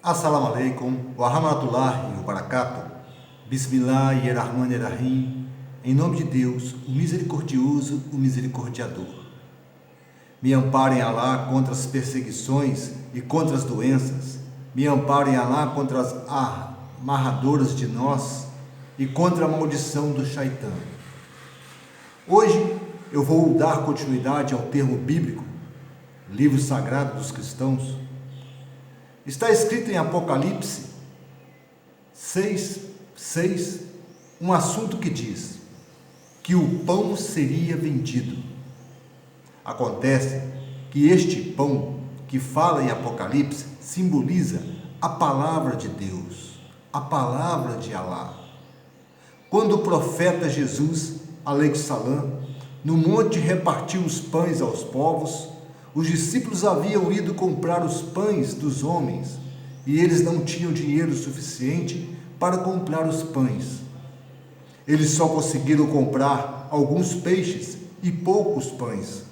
Assalamu alaikum wa rahmatullahi wa barakatuh. Bismillahirrahmanirrahim. Em nome de Deus, o misericordioso, o misericordiador. Me amparem Alá contra as perseguições e contra as doenças. Me amparem Alá contra as amarradoras de nós e contra a maldição do Shaitã. Hoje eu vou dar continuidade ao termo bíblico, livro sagrado dos cristãos. Está escrito em Apocalipse 6:6, um assunto que diz que o pão seria vendido. Acontece que este pão que fala em Apocalipse simboliza a palavra de Deus, a palavra de Alá. Quando o profeta Jesus, alaihi salam, no monte repartiu os pães aos povos, os discípulos haviam ido comprar os pães dos homens e eles não tinham dinheiro suficiente para comprar os pães. Eles só conseguiram comprar alguns peixes e poucos pães.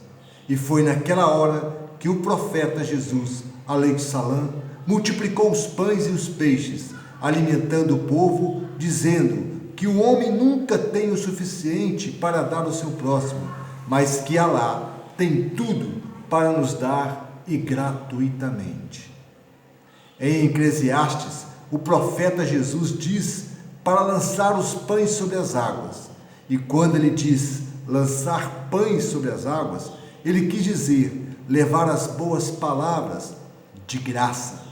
E foi naquela hora que o profeta Jesus, alaihi salam, multiplicou os pães e os peixes, alimentando o povo, dizendo que o homem nunca tem o suficiente para dar ao seu próximo, mas que Alá tem tudo para nos dar e gratuitamente. Em Eclesiastes, o profeta Jesus diz para lançar os pães sobre as águas. E quando ele diz lançar pães sobre as águas, ele quis dizer levar as boas palavras de graça.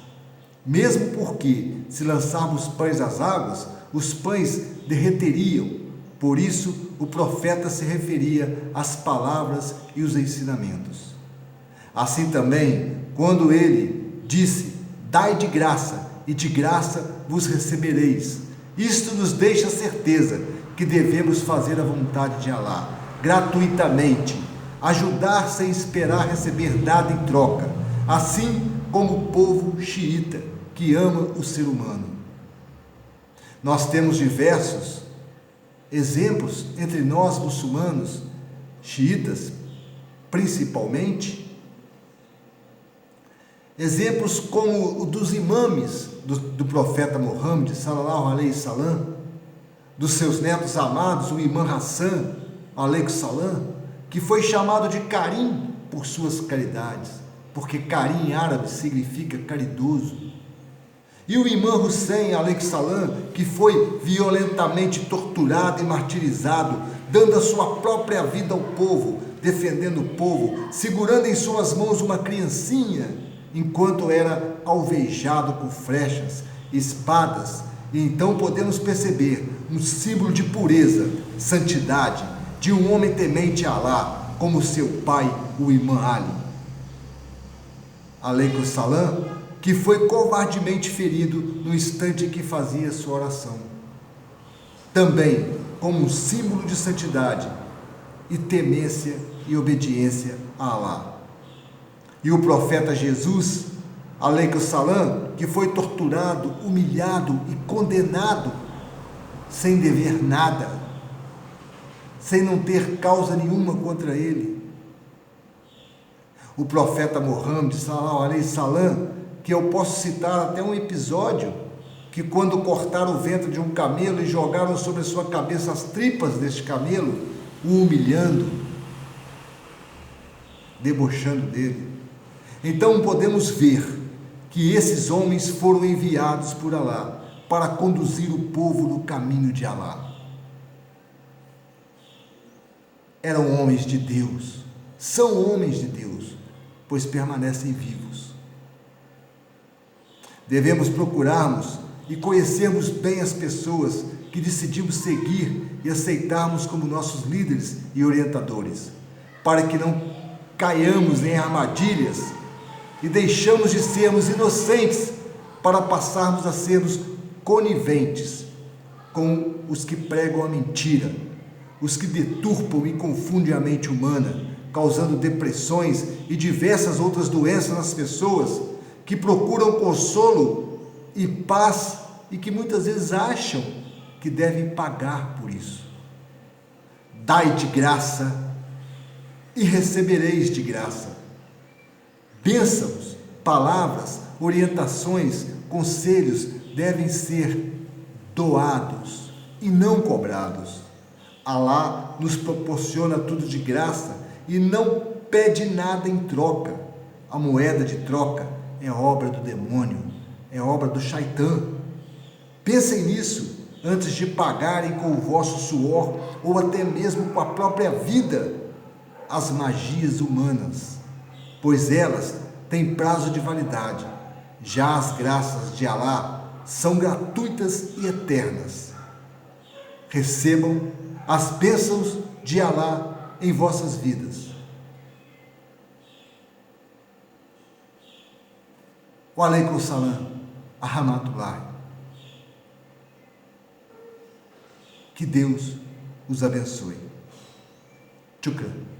Mesmo porque, se lançarmos pães às águas, os pães derreteriam. Por isso, o profeta se referia às palavras e os ensinamentos. Assim também, quando ele disse, dai de graça, e de graça vos recebereis. Isto nos deixa a certeza que devemos fazer a vontade de Alá, gratuitamente, ajudar sem esperar receber nada em troca, assim como o povo xiita, que ama o ser humano. Nós temos diversos exemplos entre nós muçulmanos, xiitas, principalmente, exemplos como o dos imames do profeta Muhammad, sallallahu alaihi salam, dos seus netos amados, o imã Hassan, alaihi salam, que foi chamado de Karim por suas caridades, porque Karim em árabe significa caridoso. E o imã Hussein, alaihi salam, que foi violentamente torturado e martirizado, dando a sua própria vida ao povo, defendendo o povo, segurando em suas mãos uma criancinha, enquanto era alvejado com flechas, espadas. E então podemos perceber um símbolo de pureza, santidade, de um homem temente a Alá, como seu pai, o imã Ali, alaihi salam, que foi covardemente ferido no instante em que fazia sua oração. Também como um símbolo de santidade e temência e obediência a Alá. E o profeta Jesus, alaihi salam, que foi torturado, humilhado e condenado, sem dever nada, sem não ter causa nenhuma contra ele. O profeta Muhammad, sallallahu alaihi salam, que eu posso citar até um episódio, que quando cortaram o ventre de um camelo e jogaram sobre a sua cabeça as tripas deste camelo, o humilhando, debochando dele. Então podemos ver que esses homens foram enviados por Alá para conduzir o povo no caminho de Alá. Eram homens de Deus, são homens de Deus, pois permanecem vivos. Devemos procurarmos e conhecermos bem as pessoas que decidimos seguir e aceitarmos como nossos líderes e orientadores, para que não caiamos em armadilhas e deixamos de sermos inocentes para passarmos a sermos coniventes com os que pregam a mentira, os que deturpam e confundem a mente humana, causando depressões e diversas outras doenças nas pessoas que procuram consolo e paz e que muitas vezes acham que devem pagar por isso. Dai de graça e recebereis de graça. Bênçãos palavras, orientações, conselhos devem ser doados e não cobrados. Alá nos proporciona tudo de graça e não pede nada em troca. A moeda de troca é obra do demônio, é obra do Shaitã. Pensem nisso antes de pagarem com o vosso suor ou até mesmo com a própria vida as magias humanas, pois elas têm prazo de validade. Já as graças de Alá são gratuitas e eternas. Recebam as bênçãos de Alá em vossas vidas. Wa alaikum salam, rahmatullah. Que Deus os abençoe. Shukran.